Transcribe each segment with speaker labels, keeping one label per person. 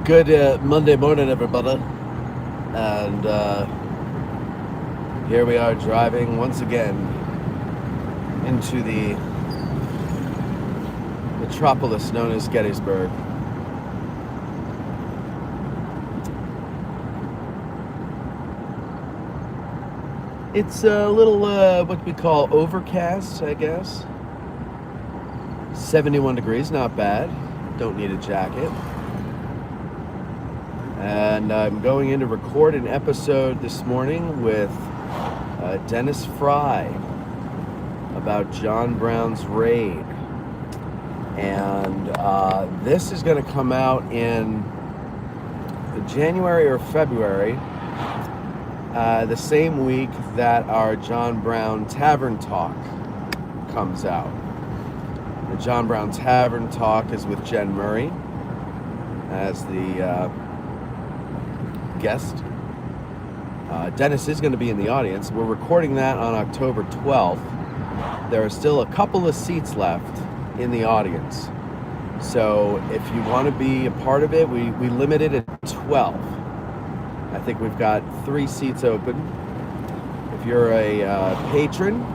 Speaker 1: Good Monday morning, everybody. And here we are driving once again into the metropolis known as Gettysburg. It's a little, what we call overcast, I guess. 71 degrees, not bad. Don't need a jacket. And I'm going in to record an episode this morning with Dennis Fry about John Brown's raid. And this is going to come out in January or February, the same week that our John Brown Tavern Talk comes out. The John Brown Tavern Talk is with Jen Murray as the guest. Dennis is going to be in the audience. We're recording that on October 12th. There are still a couple of seats left in the audience. So if you want to be a part of it, we limit it at 12. I think we've got 3 seats open. If you're a patron,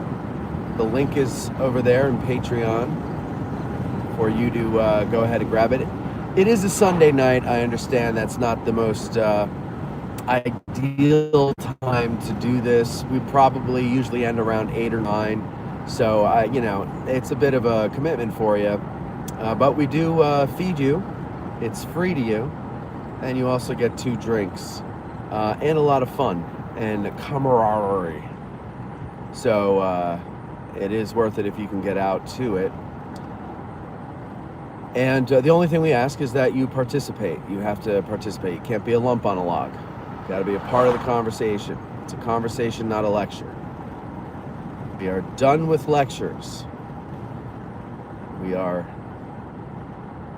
Speaker 1: the link is over there in Patreon for you to go ahead and grab it. It is a Sunday night. I understand that's not the most ideal time to do this. We probably usually end around 8 or 9. So, it's a bit of a commitment for you. But we do feed you. It's free to you. And you also get 2 drinks. And a lot of fun and camaraderie. So, it is worth it if you can get out to it. And the only thing we ask is that you participate. You have to participate. You can't be a lump on a log. You got to be a part of the conversation. It's a conversation, not a lecture. We are done with lectures. We are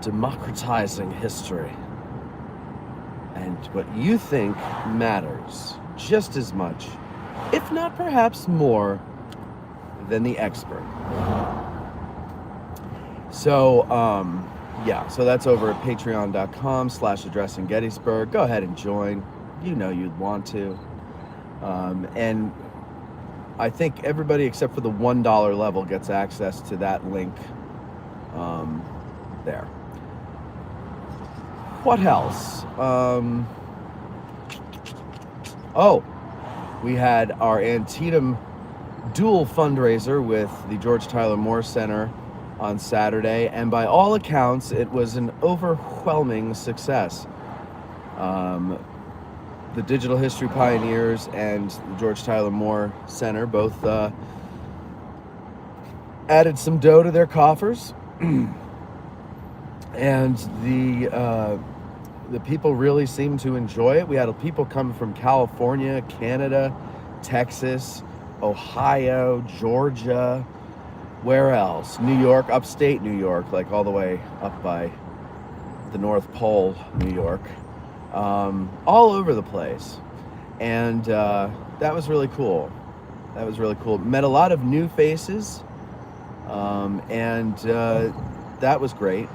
Speaker 1: democratizing history. And what you think matters just as much, if not perhaps more, than the expert. So, so that's over at patreon.com/addressing Gettysburg. Go ahead and join. You know you'd want to. And I think everybody except for the $1 level gets access to that link there. What else? We had our Antietam dual fundraiser with the George Tyler Moore Center on Saturday, and by all accounts, it was an overwhelming success. The Digital History Pioneers and the George Tyler Moore Center both added some dough to their coffers, and the people really seemed to enjoy it. We had people come from California, Canada, Texas, Ohio, Georgia, where else? New York, upstate New York, like all the way up by the North Pole, New York. All over the place. And that was really cool. Met a lot of new faces. And that was great.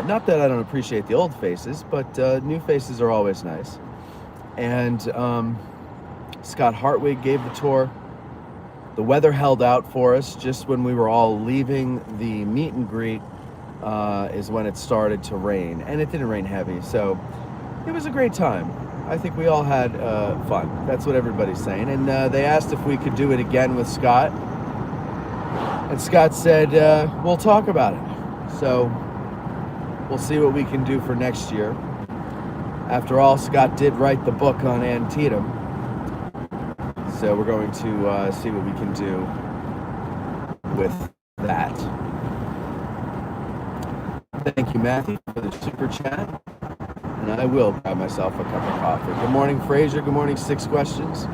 Speaker 1: Not that I don't appreciate the old faces, but new faces are always nice. And Scott Hartwig gave the tour. The weather held out for us just when we were all leaving the meet and greet is when it started to rain. And it didn't rain heavy, so it was a great time. I think we all had fun. That's what everybody's saying. And they asked if we could do it again with Scott. And Scott said, we'll talk about it. So we'll see what we can do for next year. After all, Scott did write the book on Antietam. So we're going to see what we can do with that. Thank you, Matthew, for the super chat. And I will grab myself a cup of coffee. Good morning, Fraser. Good morning, 6 Questions.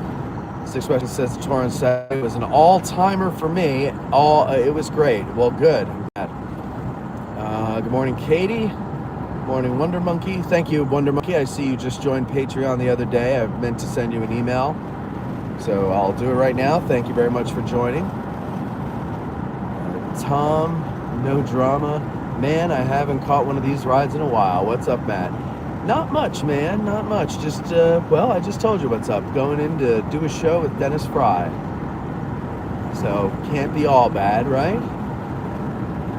Speaker 1: 6 Questions says the tour on Saturday was an all-timer for me. It was great. Well, good. Good morning, Katie. Good morning, Wonder Monkey. Thank you, Wonder Monkey. I see you just joined Patreon the other day. I meant to send you an email, so I'll do it right now. Thank you very much for joining. Tom, no drama. Man, I haven't caught one of these rides in a while. What's up, Matt? Not much, man. Not much. Just, well, I just told you what's up. Going in to do a show with Dennis Fry. So, can't be all bad, right?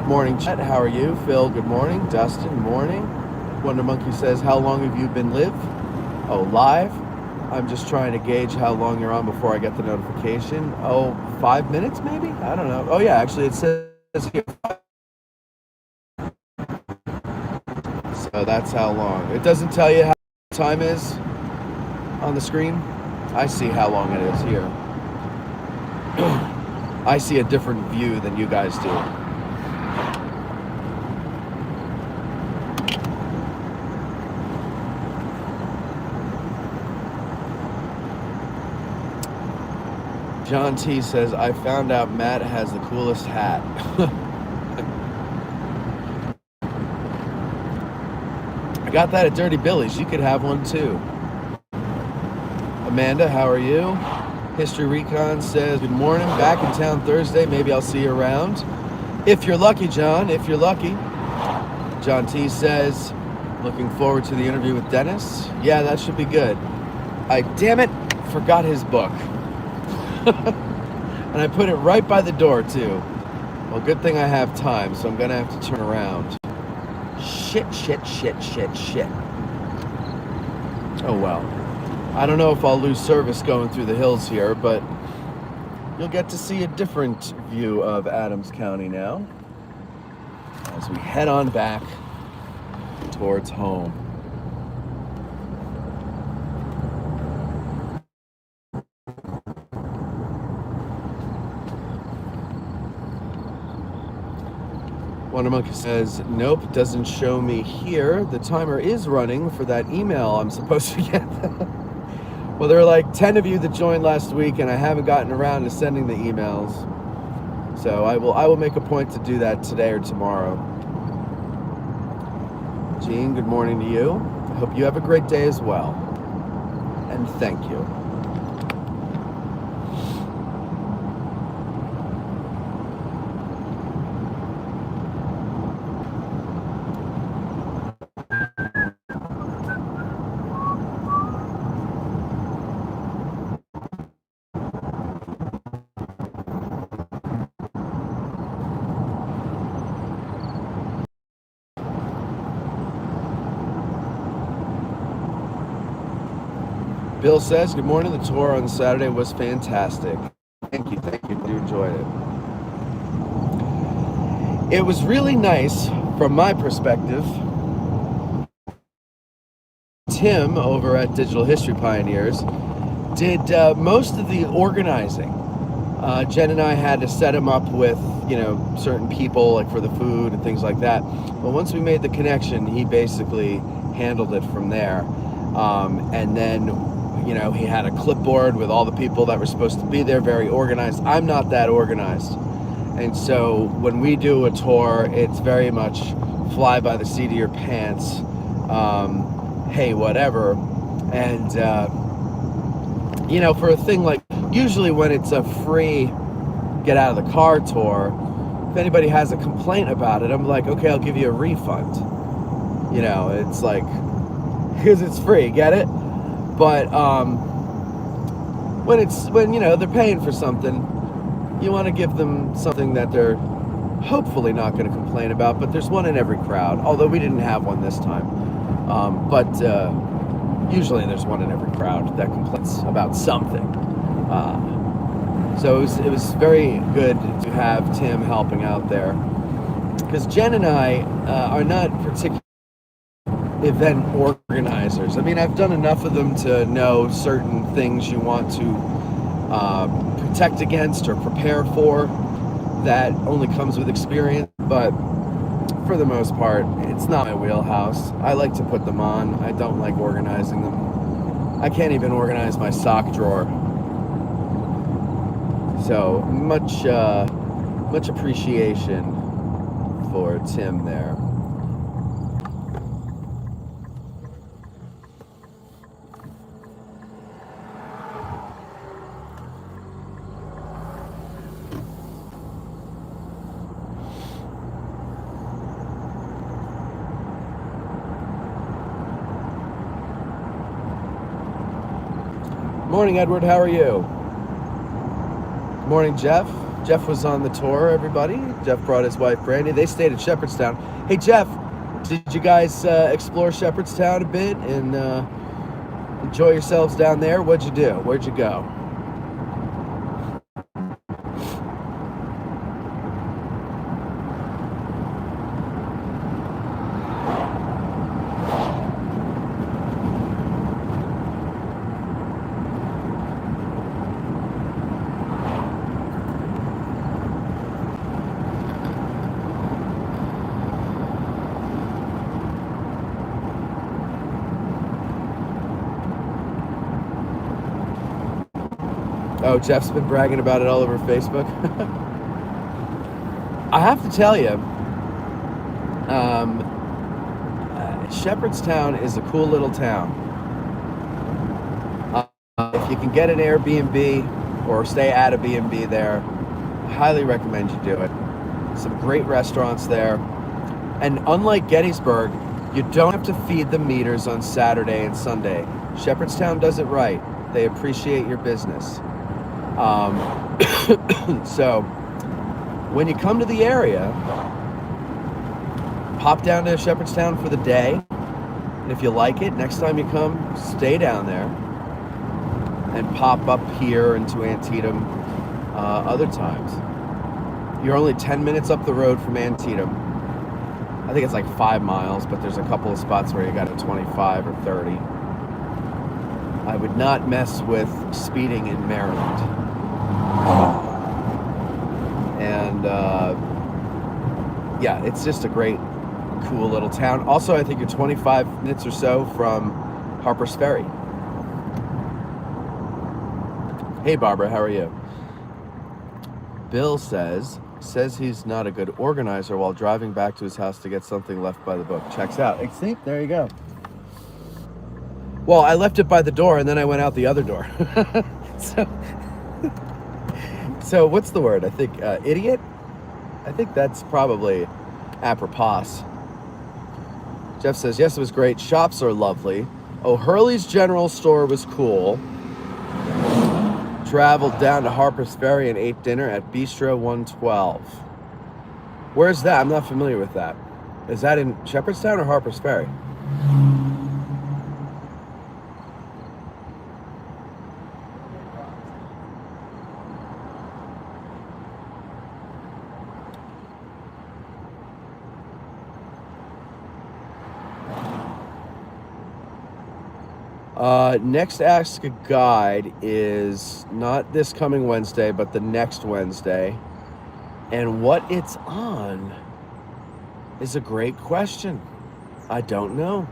Speaker 1: Morning, Chet. How are you? Phil, good morning. Dustin, morning. Wonder Monkey says, how long have you been live? Oh, live? I'm just trying to gauge how long you're on before I get the notification. Oh, 5 minutes maybe? I don't know. Oh, yeah, actually, it says here. So that's how long. It doesn't tell you how time is on the screen. I see how long it is here. I see a different view than you guys do. John T says, I found out Matt has the coolest hat. I got that at Dirty Billy's. You could have one too. Amanda, how are you? History Recon says, good morning. Back in town Thursday. Maybe I'll see you around. If you're lucky, John. If you're lucky. John T says, looking forward to the interview with Dennis. Yeah, that should be good. Damn it, forgot his book. And I put it right by the door too. Well, good thing I have time, so I'm gonna have to turn around. Shit. Oh well. I don't know if I'll lose service going through the hills here, but you'll get to see a different view of Adams County now as we head on back towards home. Wonder Monkey says, nope, doesn't show me here. The timer is running for that email I'm supposed to get. Well, there are like 10 of you that joined last week, and I haven't gotten around to sending the emails. So I will make a point to do that today or tomorrow. Jean, good morning to you. I hope you have a great day as well. And thank you. Bill says, good morning. The tour on Saturday was fantastic. Thank you. You enjoyed it. It was really nice from my perspective. Tim over at Digital History Pioneers did most of the organizing. Jen and I had to set him up with, certain people like for the food and things like that. But once we made the connection, he basically handled it from there. And then he had a clipboard with all the people that were supposed to be there, very organized. I'm not that organized. And so when we do a tour, it's very much fly by the seat of your pants. Hey, whatever. And, for a thing like, usually when it's a free get out of the car tour, if anybody has a complaint about it, I'm like, okay, I'll give you a refund. It's like, because it's free, get it? But when they're paying for something, you want to give them something that they're hopefully not going to complain about. But there's one in every crowd, although we didn't have one this time. But usually there's one in every crowd that complains about something. So it was very good to have Tim helping out there, because Jen and I are not particularly event organizers. I mean, I've done enough of them to know certain things you want to protect against or prepare for. That only comes with experience, but for the most part, it's not my wheelhouse. I like to put them on. I don't like organizing them. I can't even organize my sock drawer. So much appreciation for Tim there. Morning, Edward. How are you? Good morning, Jeff. Jeff was on the tour, everybody. Jeff brought his wife, Brandy. They stayed at Shepherdstown. Hey, Jeff, did you guys explore Shepherdstown a bit and enjoy yourselves down there? What'd you do? Where'd you go? Oh, Jeff's been bragging about it all over Facebook. I have to tell you, Shepherdstown is a cool little town. If you can get an Airbnb or stay at a B&B there, I highly recommend you do it. Some great restaurants there. And unlike Gettysburg, you don't have to feed the meters on Saturday and Sunday. Shepherdstown does it right. They appreciate your business. So when you come to the area, pop down to Shepherdstown for the day. And if you like it, next time you come, stay down there and pop up here into Antietam other times. You're only 10 minutes up the road from Antietam. I think it's like 5 miles, but there's a couple of spots where you got a 25 or 30. I would not mess with speeding in Maryland. And yeah, it's just a great, cool little town. Also, I think you're 25 minutes or so from Harper's Ferry. Hey, Barbara, how are you? Bill says he's not a good organizer while driving back to his house to get something left by the book. Checks out. See, there you go. Well, I left it by the door and then I went out the other door. So what's the word? I think idiot? I think that's probably apropos. Jeff says, yes, it was great. Shops are lovely. Oh, Hurley's General Store was cool. Traveled down to Harper's Ferry and ate dinner at Bistro 112. Where's that? I'm not familiar with that. Is that in Shepherdstown or Harper's Ferry? Next Ask a Guide is not this coming Wednesday, but the next Wednesday. And what it's on is a great question. I don't know.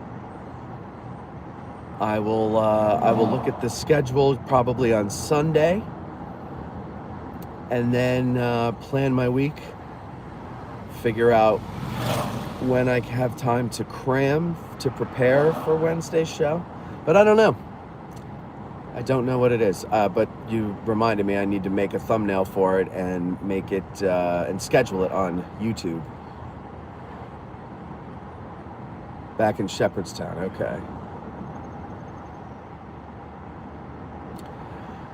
Speaker 1: I will look at the schedule probably on Sunday, and then plan my week. Figure out when I have time to cram to prepare for Wednesday's show. But I don't know. I don't know what it is. But you reminded me I need to make a thumbnail for it and make it and schedule it on YouTube. Back in Shepherdstown. Okay.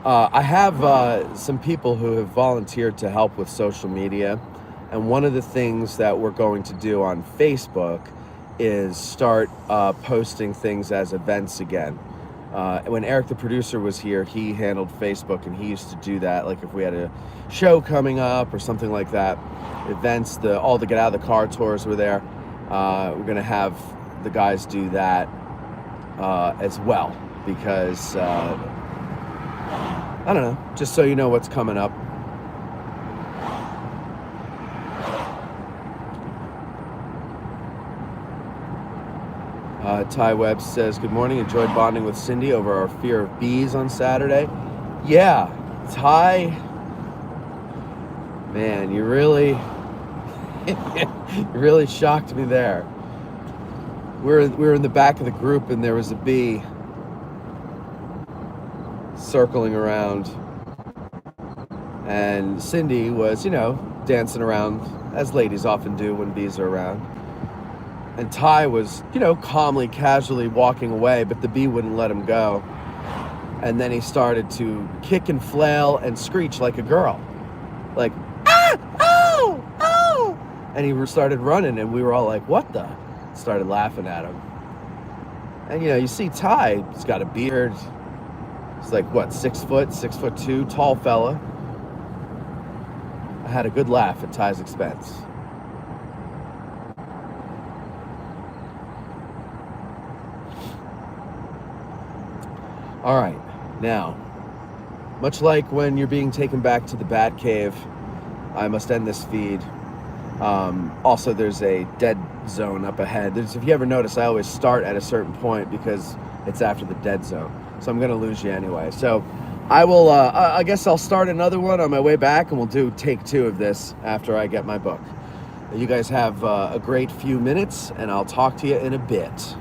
Speaker 1: I have some people who have volunteered to help with social media. And one of the things that we're going to do on Facebook is start posting things as events again. When Eric the producer was here, he handled Facebook, and he used to do that. Like if we had a show coming up or something like that, events, all the Get Out of the Car tours were there. We're gonna have the guys do that as well, because I don't know, just so you know what's coming up. Ty Webb says, good morning, enjoyed bonding with Cindy over our fear of bees on Saturday. Yeah, Ty, man, you really shocked me there. We were in the back of the group, and there was a bee circling around, and Cindy was, dancing around, as ladies often do when bees are around. And Ty was, calmly, casually walking away, but the bee wouldn't let him go. And then he started to kick and flail and screech like a girl. Like, ah, oh, oh. And he started running, and we were all like, what the? Started laughing at him. And, you know, you see Ty, he's got a beard. He's like, what, 6'2", tall fella. I had a good laugh at Ty's expense. All right, now, much like when you're being taken back to the Bat Cave, I must end this feed. Also, there's a dead zone up ahead. If you ever notice, I always start at a certain point because it's after the dead zone. So I'm going to lose you anyway. So I will, I guess I'll start another one on my way back, and we'll do take 2 of this after I get my book. You guys have a great few minutes, and I'll talk to you in a bit.